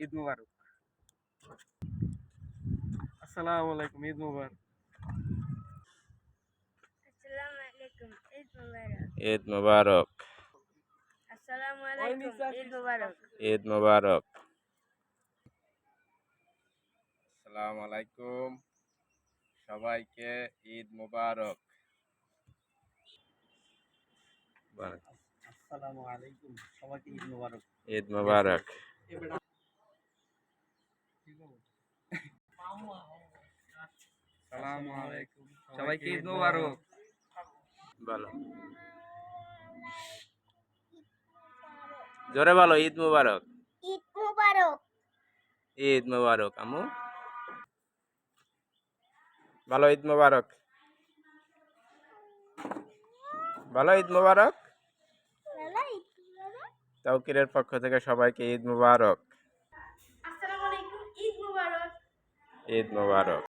ঈদ মুবারক। আসসালামু আলাইকুম, ঈদ মুবারক। আসসালামু আলাইকুম, ঈদ মুবারক। ঈদ মুবারক। আসসালামু আলাইকুম, ঈদ মুবারক। ঈদ মুবারক। আসসালামু আলাইকুম, সবাইকে ঈদ মুবারক। আসসালামু আলাইকুম, সবাইকে ঈদ মুবারক। ঈদ মুবারক। আসসালামু আলাইকুম, সবাইকে ঈদ মুবারক। বলো, জোরে বলো, ঈদ মুবারক। ঈদ মুবারক। ঈদ মুবারক। আমু ভালো, ঈদ মুবারক। ভালো, ঈদ মুবারক। তাওকিরের পক্ষ থেকে সবাইকে ঈদ মুবারক। আসসালামু আলাইকুম, ঈদ মুবারক। ঈদ মুবারক।